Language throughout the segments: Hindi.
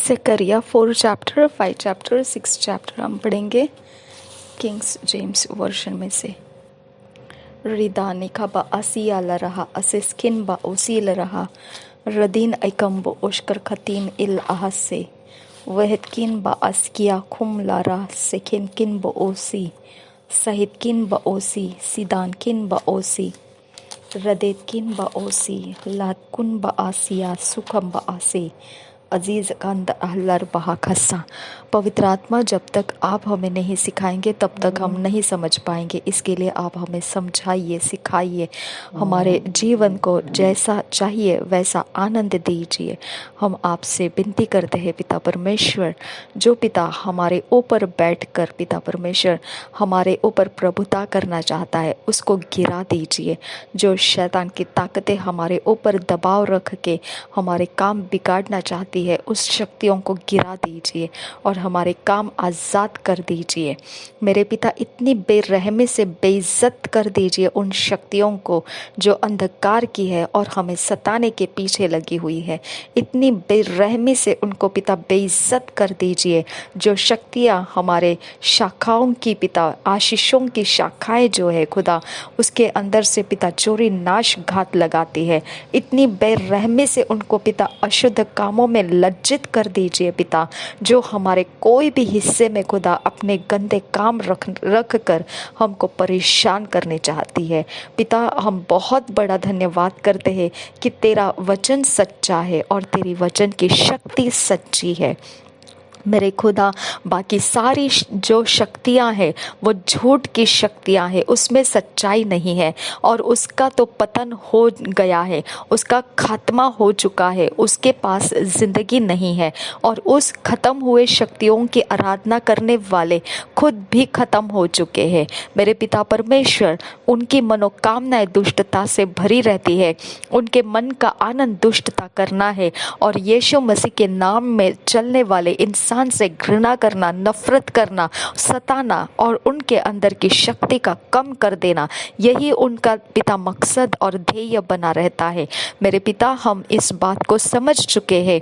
ज़करिया 4 चैप्टर 5 चैप्टर 6 चैप्टर हम पढ़ेंगे किंग्स जेम्स वर्जन में से। रिदानिका बा आसिया लरहा असिस्किन बा उसील रहा रदीन ऐकम बो ओश्कर खतीन इल आहसे वहदकिन बा अस्किया खुम लारा सेकिन किन बो ओसी सहिदकिन बा ओसी सिदानकिन बा ओसी रदेतकिन बा ओसी लादकुन बा आसिया सुखम बा आसे अजीज़ कंद अहलर बहा खस्सा। पवित्र आत्मा, जब तक आप हमें नहीं सिखाएंगे तब तक हम नहीं समझ पाएंगे। इसके लिए आप हमें समझाइए, सिखाइए, हमारे जीवन को जैसा चाहिए वैसा आनंद दीजिए। हम आपसे विनती करते हैं पिता परमेश्वर, जो पिता हमारे ऊपर बैठकर पिता परमेश्वर हमारे ऊपर प्रभुता करना चाहता है उसको गिरा दीजिए। जो शैतान की ताकतें हमारे ऊपर दबाव रख के हमारे काम बिगाड़ना चाहती है उस शक्तियों को गिरा दीजिए और हमारे काम आज़ाद कर दीजिए। मेरे पिता, इतनी बेरहमी से बेइज्जत कर दीजिए उन शक्तियों को जो अंधकार की है और हमें सताने के पीछे लगी हुई है। इतनी बेरहमी से उनको पिता बेइज्जत कर दीजिए। जो शक्तियाँ हमारे शाखाओं की पिता आशीषों की शाखाएं जो है खुदा उसके अंदर से पिता चोरी नाश घात लगाती है, इतनी बेरहमी से उनको पिता अशुद्ध कामों में लज्जित कर दीजिए पिता। जो हमारे कोई भी हिस्से में खुदा अपने गंदे काम रख कर हमको परेशान करने चाहती है पिता, हम बहुत बड़ा धन्यवाद करते हैं कि तेरा वचन सच्चा है और तेरी वचन की शक्ति सच्ची है। मेरे खुदा, बाकी सारी जो शक्तियां हैं वो झूठ की शक्तियां हैं, उसमें सच्चाई नहीं है और उसका तो पतन हो गया है, उसका खात्मा हो चुका है, उसके पास ज़िंदगी नहीं है और उस ख़त्म हुए शक्तियों की आराधना करने वाले खुद भी ख़त्म हो चुके हैं। मेरे पिता परमेश्वर, उनकी मनोकामनाएं दुष्टता से भरी रहती है, उनके मन का आनंद दुष्टता करना है और यीशु मसीह के नाम में चलने वाले इंसान से घृणा करना, नफरत करना, सताना और उनके अंदर की शक्ति का कम कर देना, यही उनका पिता मकसद और ध्येय बना रहता है। मेरे पिता, हम इस बात को समझ चुके हैं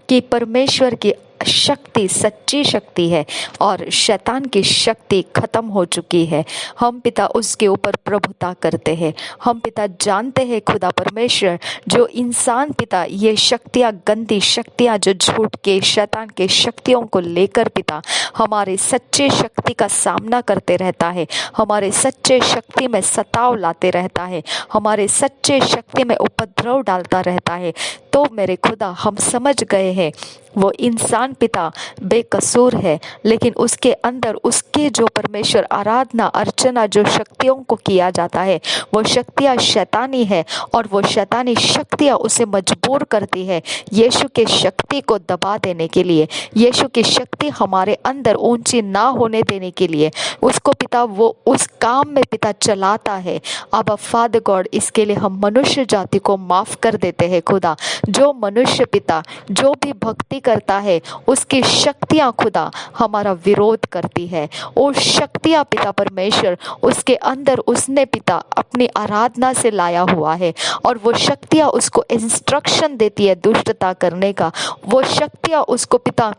कि परमेश्वर की शक्ति सच्ची शक्ति है और शैतान की शक्ति खत्म हो चुकी है। हम पिता उसके ऊपर प्रभुता करते हैं। हम पिता जानते हैं खुदा परमेश्वर, जो इंसान पिता ये शक्तियाँ, गंदी शक्तियाँ जो झूठ के शैतान के शक्तियों को लेकर पिता हमारे सच्चे शक्ति का सामना करते रहता है, हमारे सच्चे शक्ति में सताव लाते रहता है, हमारे सच्चे शक्ति में उपद्रव डालता रहता है, तो मेरे खुदा हम समझ गए हैं वो इंसान पिता बेकसूर है, लेकिन उसके अंदर उसके जो परमेश्वर आराधना अर्चना जो शक्तियों को किया जाता है वो शक्तियाँ शैतानी है और वो शैतानी शक्तियाँ उसे मजबूर करती है यीशु के शक्ति को दबा देने के लिए, यीशु की शक्ति हमारे अंदर ऊंची ना होने देने के लिए उसको पिता वो उस काम में पिता चलाता है। अब फादर गॉड, इसके लिए हम मनुष्य जाति को माफ़ कर देते हैं खुदा। जो मनुष्य पिता जो भी भक्ति करता है उसकी शक्तियां खुदा हमारा विरोध करती है। वो शक्तियां पिता परमेश्वर उसके अंदर उसने पिता अपनी आराधना से लाया हुआ है और वो शक्तियां उसको इंस्ट्रक्शन देती है दुष्टता करने का। वो शक्तियां उसको पिता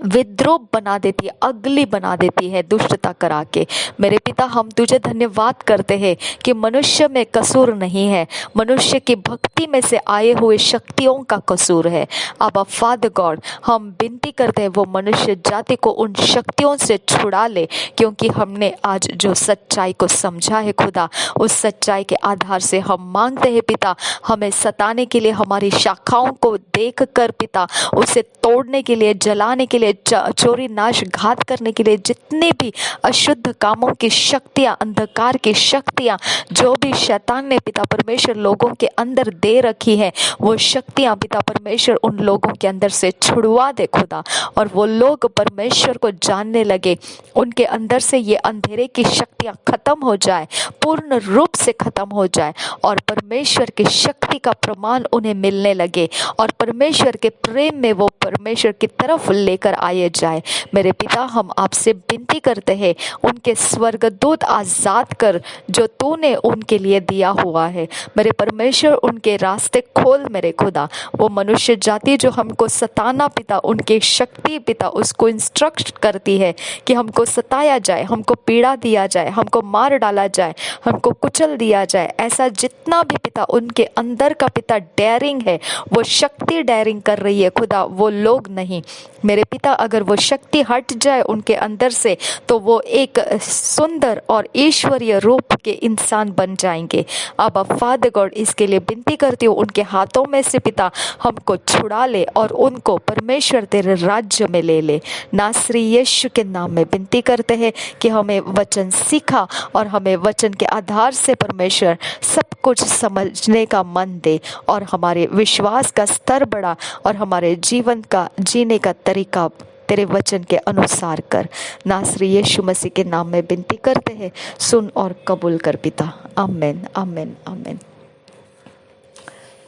विद्रोह बना देती है, अगली बना देती है दुष्टता करा के। मेरे पिता, हम तुझे धन्यवाद करते हैं कि मनुष्य में कसूर नहीं है, मनुष्य की भक्ति में से आए हुए शक्तियों का कसूर है। अब फादर गॉड, हम विनती करते हैं वो मनुष्य जाति को उन शक्तियों से छुड़ा ले, क्योंकि हमने आज जो सच्चाई को समझा है खुदा, उस सच्चाई के आधार से हम मांगते हैं पिता, हमें सताने के लिए, हमारी शाखाओं को देख कर पिता उसे तोड़ने के लिए, जलाने के लिए, चोरी नाश घात करने के लिए जितने भी अशुद्ध कामों की शक्तियां, अंधकार की शक्तियां जो भी शैतान ने पिता परमेश्वर लोगों के अंदर दे रखी है, वो शक्तियां पिता परमेश्वर उन लोगों के अंदर से छुड़वा दे खुदा, और वो लोग परमेश्वर को जानने लगे, उनके अंदर से ये अंधेरे की शक्तियां खत्म हो जाए, पूर्ण रूप से खत्म हो जाए और परमेश्वर की शक्ति का प्रमाण उन्हें मिलने लगे और परमेश्वर के प्रेम में वो परमेश्वर की तरफ लेकर लेकर आए जाए। मेरे पिता, हम आपसे विनती करते हैं, उनके स्वर्गदूत आजाद कर जो तूने उनके लिए दिया हुआ है। मेरे परमेश्वर, उनके रास्ते खोल मेरे खुदा। वो मनुष्य जाति जो हमको सताना पिता, उनकी शक्ति पिता उसको इंस्ट्रक्ट करती है कि हमको सताया जाए, हमको पीड़ा दिया जाए, हमको मार डाला जाए, हमको कुचल दिया जाए। ऐसा जितना भी पिता उनके अंदर का पिता डेयरिंग है, वो शक्ति डेयरिंग कर रही है खुदा, वो लोग नहीं। मेरे पिता, अगर वो शक्ति हट जाए उनके अंदर से तो वो एक सुंदर और ईश्वरीय रूप के इंसान बन जाएंगे। अब फादर गॉड, इसके लिए विनती करती हूँ, उनके हाथों में से पिता हमको छुड़ा ले और उनको परमेश्वर तेरे राज्य में ले ले। नासरी यीशु के नाम में विनती करते हैं कि हमें वचन सीखा और हमें वचन के आधार से परमेश्वर सब कुछ समझने का मन दे और हमारे विश्वास का स्तर बढ़ा और हमारे जीवन का जीने का तरीका तेरे वचन के अनुसार कर। नासरी यीशु मसीह के नाम में विनती करते हैं, सुन और कबूल कर पिता। आमीन, आमीन, आमीन।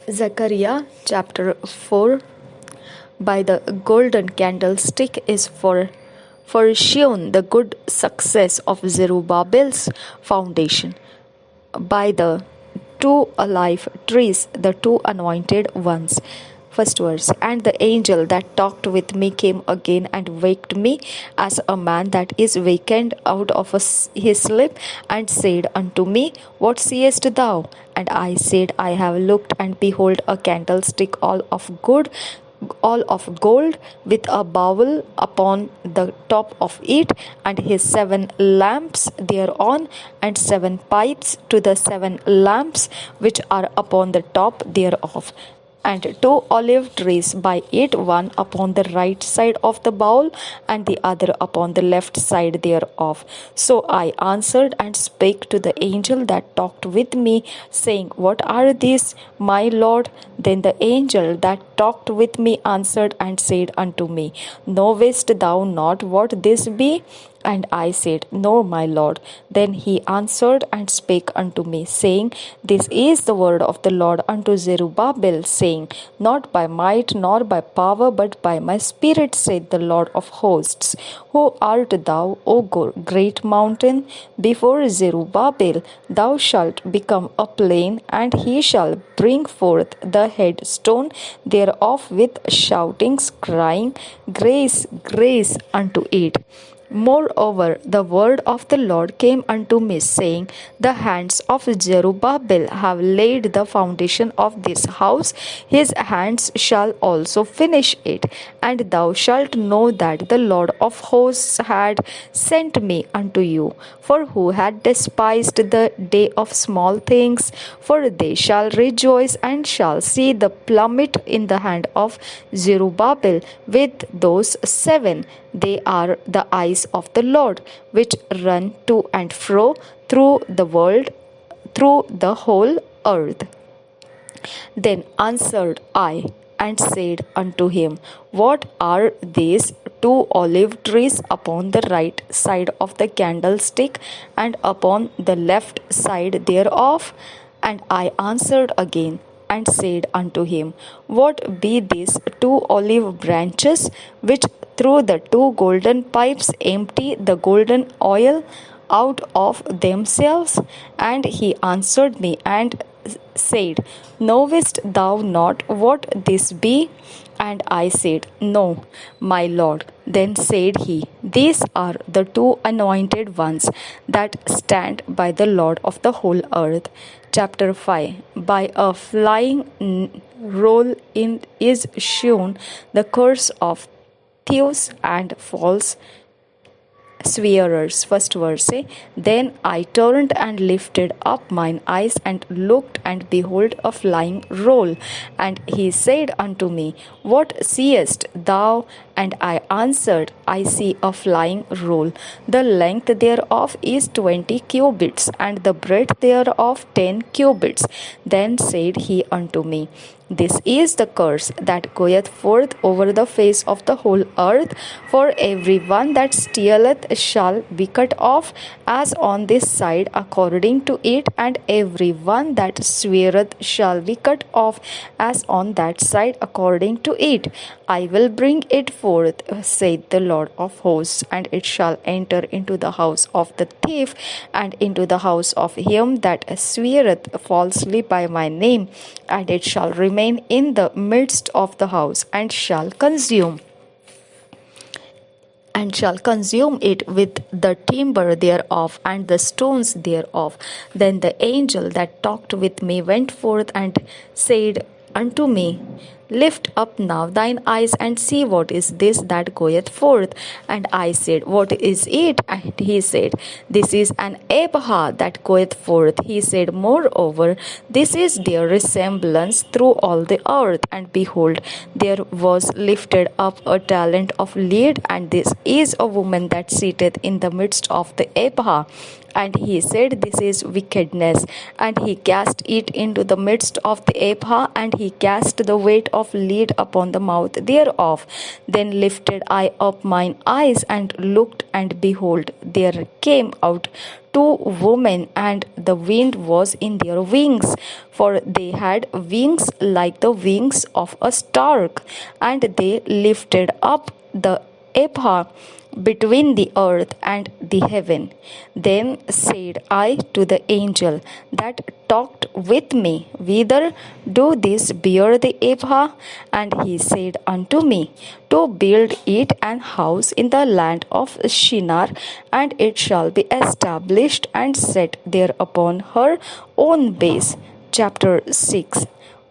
Zechariah chapter 4. By the golden candlestick is foreshown the good success of Zerubbabel's foundation. By the two olive trees, the two anointed ones. First verse. And the angel that talked with me came again and waked me as a man that is wakened out of his sleep, and said unto me, What seest thou? And I said, I have looked, and behold, a candlestick all of gold, with a bowl upon the top of it, and his 7 lamps thereon, and 7 pipes to the 7 lamps which are upon the top thereof. And 2 olive trees by it, one upon the right side of the bowl, and the other upon the left side thereof. So I answered and spake to the angel that talked with me, saying, What are these, my Lord? Then the angel that talked with me answered and said unto me, Knowest thou not what this be? And I said, No, my Lord. Then he answered and spake unto me, saying, This is the word of the Lord unto Zerubbabel, saying, Not by might nor by power, but by my spirit, saith the Lord of hosts. Who art thou, O great mountain? Before Zerubbabel thou shalt become a plain, and he shall bring forth the headstone thereof with shoutings, crying, Grace, grace unto it. Moreover, the word of the Lord came unto me, saying, The hands of Zerubbabel have laid the foundation of this house, his hands shall also finish it. And thou shalt know that the Lord of hosts had sent me unto you. For who had despised the day of small things? For they shall rejoice and shall see the plummet in the hand of Zerubbabel with those 7. They are the eyes of the Lord, which run to and fro through the world, through the whole earth. Then answered I and said unto him, What are these 2 olive trees upon the right side of the candlestick, and upon the left side thereof? And I answered again and said unto him, What be these 2 olive branches, which through the 2 golden pipes empty the golden oil out of themselves? And he answered me and said, Knowest thou not what this be? And I said, No, my Lord. Then said he, These are the 2 anointed ones that stand by the Lord of the whole earth. Chapter 5. By a flying roll is shewn the curse of thieves and false swearers. First verse. Then I turned and lifted up mine eyes and looked, and behold, a flying roll. And he said unto me, What seest thou? And I answered, I see a flying roll. The length thereof is 20 cubits, and the breadth thereof 10 cubits. Then said he unto me, This is the curse that goeth forth over the face of the whole earth, for every one that stealeth shall be cut off, as on this side according to it, and every one that sweareth shall be cut off, as on that side according to it. I will bring it forth, saith the Lord of hosts, and it shall enter into the house of the thief, and into the house of him that sweareth falsely by my name, and it shall remain in the midst of the house, and shall consume it with the timber thereof and the stones thereof. Then the angel that talked with me went forth and said unto me, Lift up now thine eyes and see what is this that goeth forth. And I said, What is it? And he said, This is an ephah that goeth forth. He said, Moreover, this is their resemblance through all the earth. And behold, there was lifted up a talent of lead, and this is a woman that sitteth in the midst of the ephah. And he said, This is wickedness. And he cast it into the midst of the ephah, and he cast the weight of lead upon the mouth thereof. Then lifted I up mine eyes and looked, and behold, there came out 2 women, and the wind was in their wings, for they had wings like the wings of a stork, and they lifted up the ephah between the earth and the heaven. Then said I to the angel that talked with me, Whither do these bear the ephah? And he said unto me, To build it an house in the land of Shinar, and it shall be established and set there upon her own base. Chapter 6.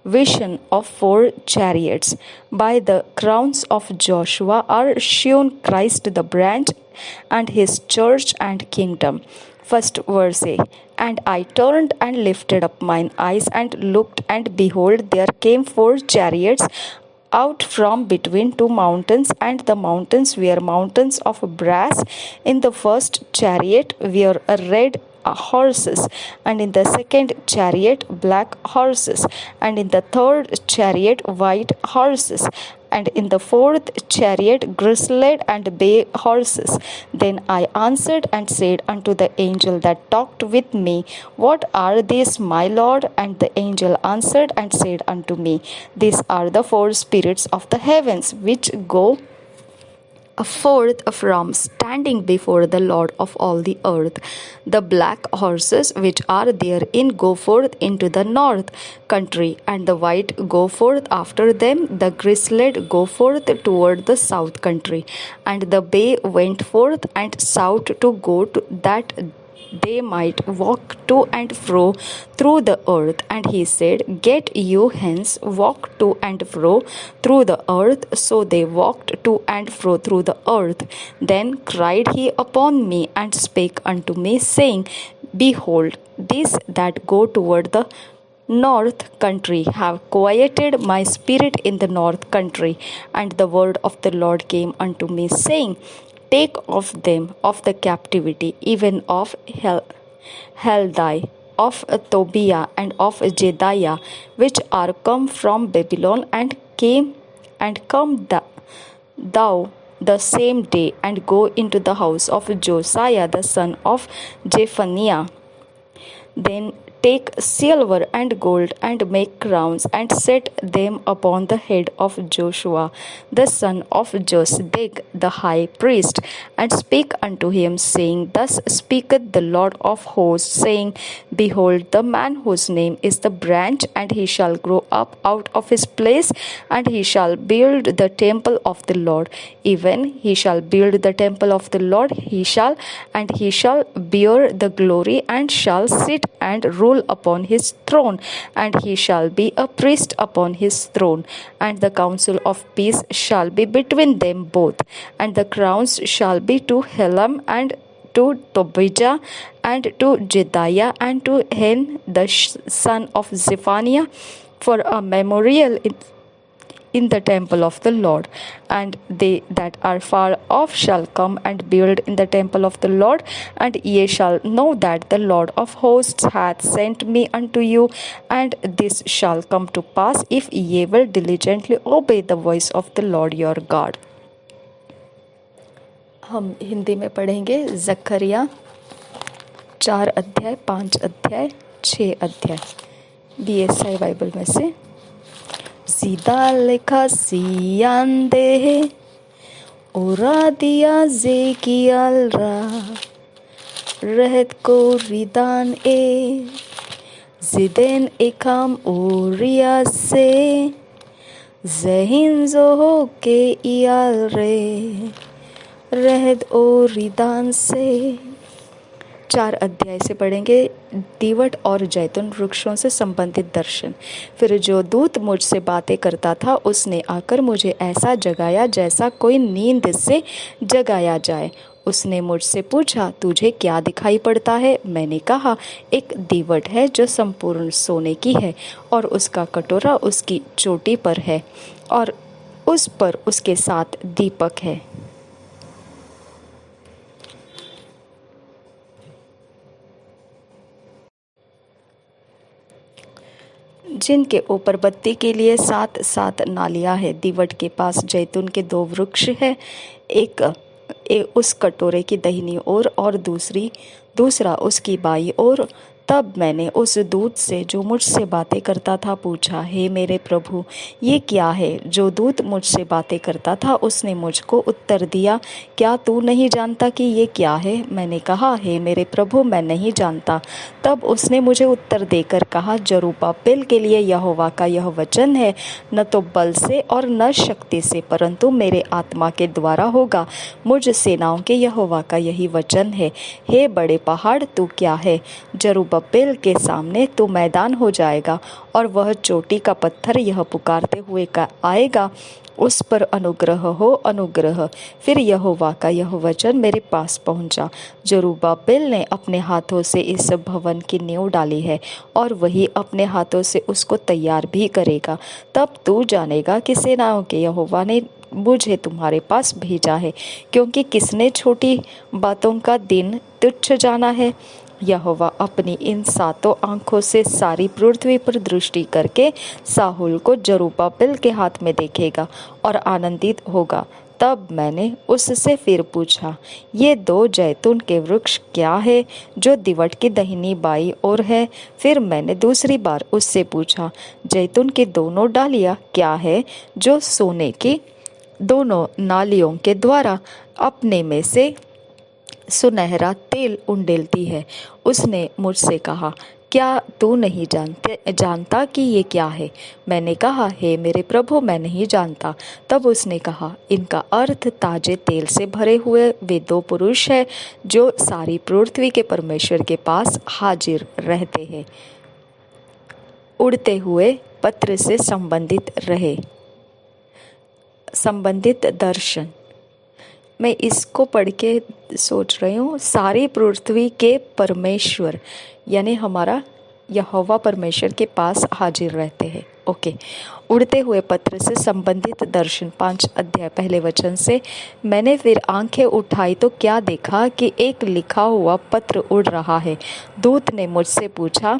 Vision of 4 chariots. By the crowns of Joshua are shewn Christ the branch, and his church and kingdom. First verse. And I turned and lifted up mine eyes and looked, and behold, there came 4 chariots out from between 2 mountains, and the mountains were mountains of brass. In the first chariot were red horses, and in the second chariot black horses, and in the third chariot white horses, and in the fourth chariot grizzled and bay horses. Then I answered and said unto the angel that talked with me, What are these, my Lord? And the angel answered and said unto me, These are the 4 spirits of the heavens, which go forth from standing before the Lord of all the earth. The black horses which are therein go forth into the north country, and the white go forth after them. The grizzled go forth toward the south country, and the bay went forth and south to go to that they might walk to and fro through the earth. And he said, Get you hence, walk to and fro through the earth. So they walked to and fro through the earth. Then cried he upon me and spake unto me, saying, Behold, these that go toward the north country have quieted my spirit in the north country. And the word of the Lord came unto me, saying, Take of them of the captivity, even of Heldai, of Tobiah, and of Jedaiah, which are come from Babylon, and come thou the same day, and go into the house of Josiah the son of Jephaniah. Then take silver and gold, and make crowns, and set them upon the head of Joshua the son of Josedek the high priest, and speak unto him, saying, Thus speaketh the Lord of hosts, saying, Behold, the man whose name is the branch, and he shall grow up out of his place, and he shall build the temple of the Lord. Even he shall build the temple of the Lord, he shall bear the glory, and shall sit and rule upon his throne, and he shall be a priest upon his throne. And the counsel of peace shall be between them both, and the crowns shall be to Helam, and to Tobijah, and to Jedaiah, and to Hen the son of Zephaniah, for a memorial in the temple of the Lord, and they that are far off shall come and build in the temple of the Lord, and ye shall know that the Lord of hosts hath sent me unto you. And this shall come to pass, if ye will diligently obey the voice of the Lord your God. हम हिंदी में पढ़ेंगे जकरिया 4 अध्याय, 5 अध्याय, 6 अध्याय BSI बाइबल में से। Zidal kasiyande oradia zekial ra rehet ko ridan ziden ekam oria se zehin zo ke ial re rehet o ridan से 4 अध्याय से पढ़ेंगे दीवट और जैतून वृक्षों से संबंधित दर्शन। फिर जो दूत मुझसे बातें करता था उसने आकर मुझे ऐसा जगाया जैसा कोई नींद से जगाया जाए। उसने मुझसे पूछा, तुझे क्या दिखाई पड़ता है? मैंने कहा, एक दीवट है जो संपूर्ण सोने की है और उसका कटोरा उसकी चोटी पर है और उस पर उसके 7 दीपक है। जिनके ऊपर बत्ती के लिए 7 नालियां हैं। दीवट के पास जैतून के 2 वृक्ष हैं, एक उस कटोरे की दाहिनी ओर और दूसरा उसकी बाईं ओर। तब मैंने उस दूत से जो मुझसे बातें करता था पूछा, हे मेरे प्रभु, ये क्या है? जो दूत मुझसे बातें करता था उसने मुझको उत्तर दिया, क्या तू नहीं जानता कि ये क्या है? मैंने कहा, हे मेरे प्रभु, मैं नहीं जानता। तब उसने मुझे उत्तर देकर कहा, जरुब्बाबेल के लिए यहोवा का यह वचन है, न तो बल से और न शक्ति से, परंतु मेरे आत्मा के द्वारा होगा। मुझ सेनाओं के यहोवा का यही वचन है। हे बड़े पहाड़, तू क्या है? जरुब्बाबेल के सामने तो मैदान हो जाएगा, और वह चोटी का पत्थर यह पुकारते हुए आएगा, उस पर अनुग्रह हो, अनुग्रह। फिर यहोवा का यह वचन मेरे पास पहुंचा, जरुब्बाबेल ने अपने हाथों से इस भवन की नींव डाली है और वही अपने हाथों से उसको तैयार भी करेगा। तब तू जानेगा कि सेनाओं के यहोवा ने मुझे तुम्हारे पास भेजा है, क्योंकि किसने छोटी बातों का दिन तुच्छ जाना है? यहोवा अपनी इन 7 आंखों से सारी पृथ्वी पर दृष्टि करके साहुल को जरुब्बाबेल के हाथ में देखेगा और आनंदित होगा। तब मैंने उससे फिर पूछा, ये 2 जैतून के वृक्ष क्या है जो दीवट की दाहिनी बाईं ओर है? फिर मैंने दूसरी बार उससे पूछा, जैतून की दोनों डालियां क्या है जो सोने की दोनों नालियों के द्वारा अपने में से सुनहरा तेल उंडेलती है? उसने मुझसे कहा, क्या तू नहीं जानता कि ये क्या है? मैंने कहा, हे मेरे प्रभु, मैं नहीं जानता। तब उसने कहा, इनका अर्थ ताजे तेल से भरे हुए वे 2 पुरुष हैं जो सारी पृथ्वी के परमेश्वर के पास हाजिर रहते हैं। उड़ते हुए पत्र से संबंधित दर्शन। मैं इसको पढ़ के सोच रही हूँ, सारी पृथ्वी के परमेश्वर यानी हमारा यहोवा परमेश्वर के पास हाजिर रहते हैं। ओके। उड़ते हुए पत्र से संबंधित दर्शन 5 अध्याय पहले वचन से। मैंने फिर आंखें उठाई तो क्या देखा कि एक लिखा हुआ पत्र उड़ रहा है। दूत ने मुझसे पूछा,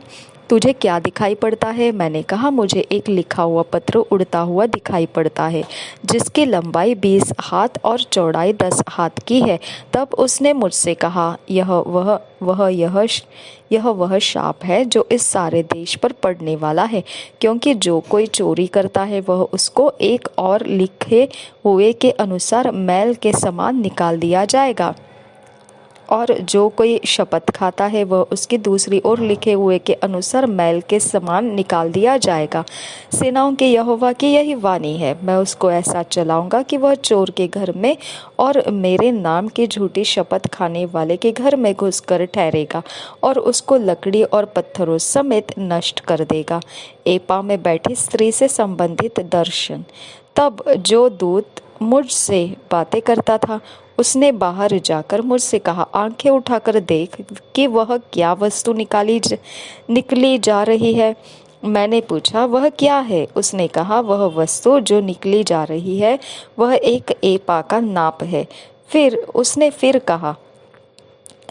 तुझे क्या दिखाई पड़ता है? मैंने कहा, मुझे एक लिखा हुआ पत्र उड़ता हुआ दिखाई पड़ता है जिसकी लंबाई 20 हाथ और चौड़ाई 10 हाथ की है। तब उसने मुझसे कहा, यह वह शाप है जो इस सारे देश पर पड़ने वाला है, क्योंकि जो कोई चोरी करता है वह उसको एक और लिखे हुए के अनुसार मैल के समान निकाल दिया जाएगा, और जो कोई शपथ खाता है वह उसकी दूसरी ओर लिखे हुए के अनुसार मैल के समान निकाल दिया जाएगा। सेनाओं के यहोवा की यही वाणी है, मैं उसको ऐसा चलाऊंगा कि वह चोर के घर में और मेरे नाम की झूठी शपथ खाने वाले के घर में घुसकर ठहरेगा और उसको लकड़ी और पत्थरों समेत नष्ट कर देगा। एपा में बैठी स्त्री से संबंधित दर्शन। तब जो दूत मुझसे बातें करता था उसने बाहर जाकर मुझसे कहा, आंखें उठाकर देख कि वह क्या वस्तु निकली जा रही है। मैंने पूछा, वह क्या है? उसने कहा, वह वस्तु जो निकली जा रही है वह एक एपा का नाप है। फिर उसने फिर कहा,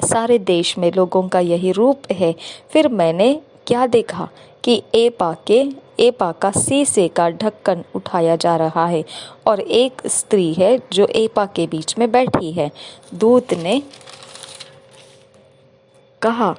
सारे देश में लोगों का यही रूप है। फिर मैंने क्या देखा कि एपा का शीशे का ढक्कन उठाया जा रहा है और एक स्त्री है जो एपा के बीच में बैठी है। दूत ने कहा,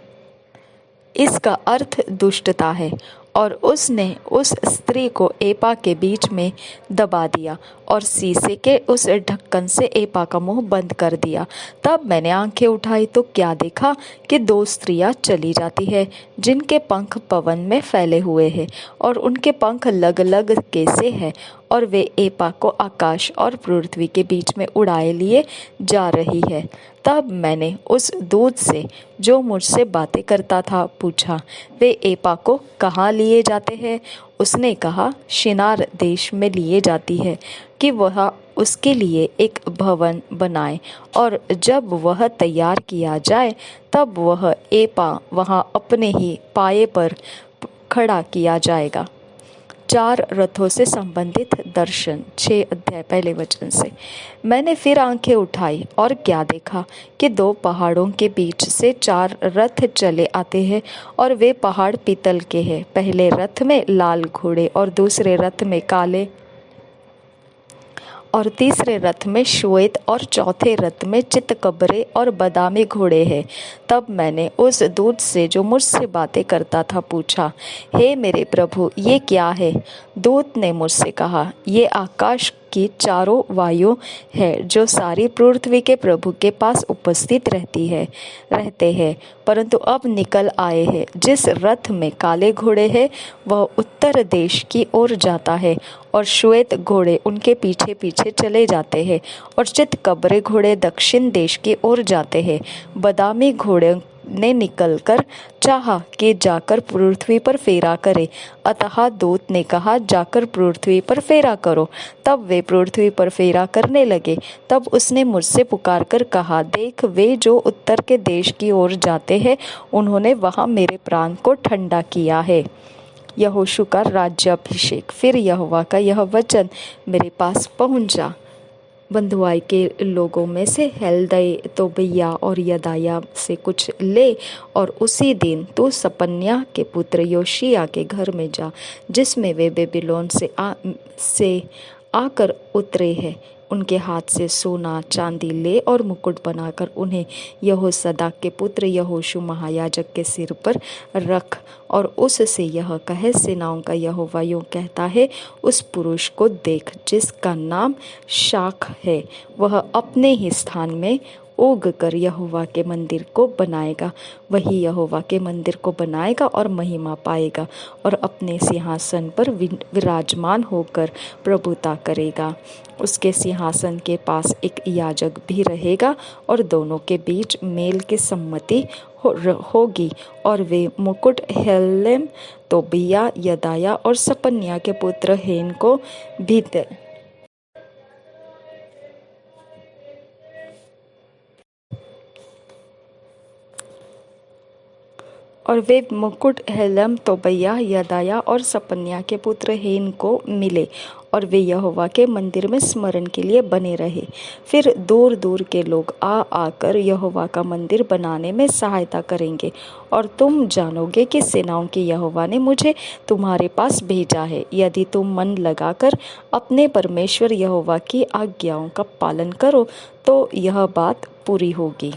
इसका अर्थ दुष्टता है, और उसने उस स्त्री को एपा के बीच में दबा दिया और शीशे के उस ढक्कन से एपा का मुंह बंद कर दिया। तब मैंने आंखें उठाई तो क्या देखा कि 2 स्त्रियां चली जाती है जिनके पंख पवन में फैले हुए हैं और उनके पंख अलग अलग कैसे हैं, और वे एपा को आकाश और पृथ्वी के बीच में उड़ाए लिए जा रही है। तब मैंने उस दूत से जो मुझसे बातें करता था पूछा, वे एपा को कहाँ लिए जाते हैं? उसने कहा, शिनार देश में लिए जाती है कि वह उसके लिए एक भवन बनाए, और जब वह तैयार किया जाए तब वह एपा वहाँ अपने ही पाये पर खड़ा किया जाएगा। 4 रथों से संबंधित दर्शन, 6 अध्याय पहले वचन से। मैंने फिर आंखें उठाई और क्या देखा कि 2 पहाड़ों के बीच से 4 रथ चले आते हैं, और वे पहाड़ पीतल के हैं। पहले रथ में लाल घोड़े और दूसरे रथ में काले और तीसरे रथ में श्वेत और चौथे रथ में चितकबरे और बादामी घोड़े हैं। तब मैंने उस दूत से जो मुझसे बातें करता था पूछा, हे मेरे प्रभु, ये क्या है? दूत ने मुझसे कहा, ये आकाश की चारों वायु है जो सारी पृथ्वी के प्रभु के पास उपस्थित रहते हैं, परंतु अब निकल आए हैं। जिस रथ में काले घोड़े हैं वह उत्तर देश की ओर जाता है, और श्वेत घोड़े उनके पीछे पीछे चले जाते हैं, और चितकबरे घोड़े दक्षिण देश की ओर जाते हैं। बादामी घोड़े ने निकलकर चाहा कि जाकर पृथ्वी पर फेरा करे, अतः दूत ने कहा, जाकर पृथ्वी पर फेरा करो। तब वे पृथ्वी पर फेरा करने लगे। तब उसने मुझसे पुकारकर कहा, देख, वे जो उत्तर के देश की ओर जाते हैं उन्होंने वहां मेरे प्राण को ठंडा किया है। यहोशू का राज्याभिषेक। फिर यहोवा का यह वचन मेरे पास पहुंचा, बंधुआई के लोगों में से हेल्दै, तोबिया और यदाया से कुछ ले, और उसी दिन तू सपन्याह के पुत्र योशिया के घर में जा, जिसमें वे बेबीलोन से आकर उतरे हैं। उनके हाथ से सोना चांदी ले और मुकुट बनाकर उन्हें यहोसदा के पुत्र यहोशू महायाजक के सिर पर रख, और उससे यह कहे, सेनाओं का यहोवा यूं कहता है, उस पुरुष को देख जिसका नाम शाख है, वह अपने ही स्थान में उग कर यहोवा के मंदिर को बनाएगा। वही यहोवा के मंदिर को बनाएगा और महिमा पाएगा, और अपने सिंहासन पर विराजमान होकर प्रभुता करेगा। उसके सिंहासन के पास एक याजक भी रहेगा, और दोनों के बीच मेल की सम्मति होगी, और वे मुकुट हेलेम, तोबिया, यदाया और सपन्याह के पुत्र हेन को भीतर और वे मुकुट हेलम, तोबिया, यदाया और सपन्याह के पुत्र हेन को मिले, और वे यहोवा के मंदिर में स्मरण के लिए बने रहे। फिर दूर दूर के लोग आकर यहोवा का मंदिर बनाने में सहायता करेंगे, और तुम जानोगे कि सेनाओं के यहोवा ने मुझे तुम्हारे पास भेजा है। यदि तुम मन लगाकर अपने परमेश्वर यहोवा की आज्ञाओं का पालन करो तो यह बात पूरी होगी।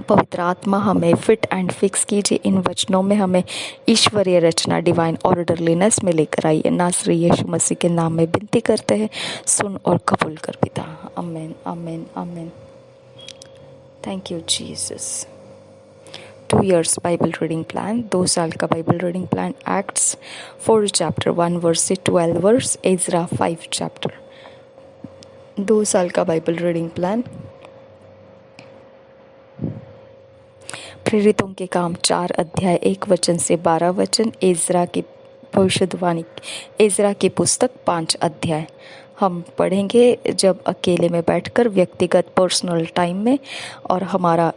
पवित्र आत्मा हमें फिट एंड फिक्स कीजिए। इन वचनों में हमें ईश्वरीय रचना, डिवाइन ऑर्डरलीनेस में लेकर आइए। नासरी यीशु मसीह के नाम में विनती करते हैं, सुन और कबूल कर पिता। आमीन, आमीन, आमीन। Thank you Jesus. 2 years Bible reading plan, 2 साल का Bible reading plan. Acts 4 chapter 1 verse से 12 verse, एजरा 5 chapter। 2 साल का बाइबल रीडिंग प्लान। प्रेरितों के काम 4 अध्याय 1 वचन से 12 वचन। एजरा की भविष्यवाणी, एजरा की पुस्तक 5 अध्याय। हम पढ़ेंगे जब अकेले में बैठकर व्यक्तिगत पर्सनल टाइम में, और हमारा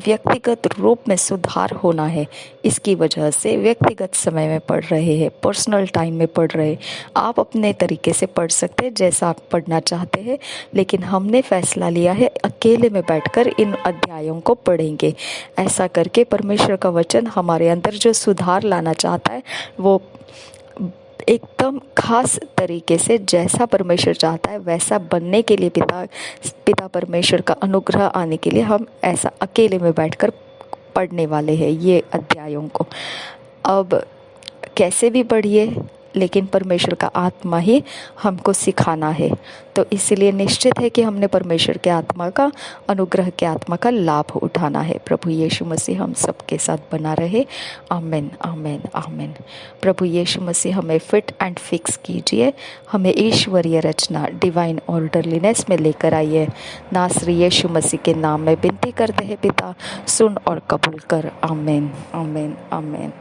व्यक्तिगत रूप में सुधार होना है। इसकी वजह से व्यक्तिगत समय में पढ़ रहे हैं, पर्सनल टाइम में पढ़ रहे। आप अपने तरीके से पढ़ सकते हैं जैसा आप पढ़ना चाहते हैं, लेकिन हमने फैसला लिया है अकेले में बैठकर इन अध्यायों को पढ़ेंगे। ऐसा करके परमेश्वर का वचन हमारे अंदर जो सुधार लाना चाहता है वो एकदम खास तरीके से जैसा परमेश्वर चाहता है वैसा बनने के लिए पिता परमेश्वर का अनुग्रह आने के लिए हम ऐसा अकेले में बैठकर पढ़ने वाले हैं ये अध्यायों को। अब कैसे भी पढ़िए, लेकिन परमेश्वर का आत्मा ही हमको सिखाना है। तो इसलिए निश्चित है कि हमने परमेश्वर के आत्मा का, अनुग्रह के आत्मा का लाभ उठाना है। प्रभु यीशु मसीह हम सबके साथ बना रहे। आमीन, आमीन, आमीन। प्रभु यीशु मसीह हमें फिट एंड फिक्स कीजिए, हमें ईश्वरीय रचना, डिवाइन ऑर्डरलीनेस में लेकर आइए। नासरी यीशु मसीह के नाम में विनती करते हैं पिता, सुन और कबूल कर। आमीन, आमीन, आमीन।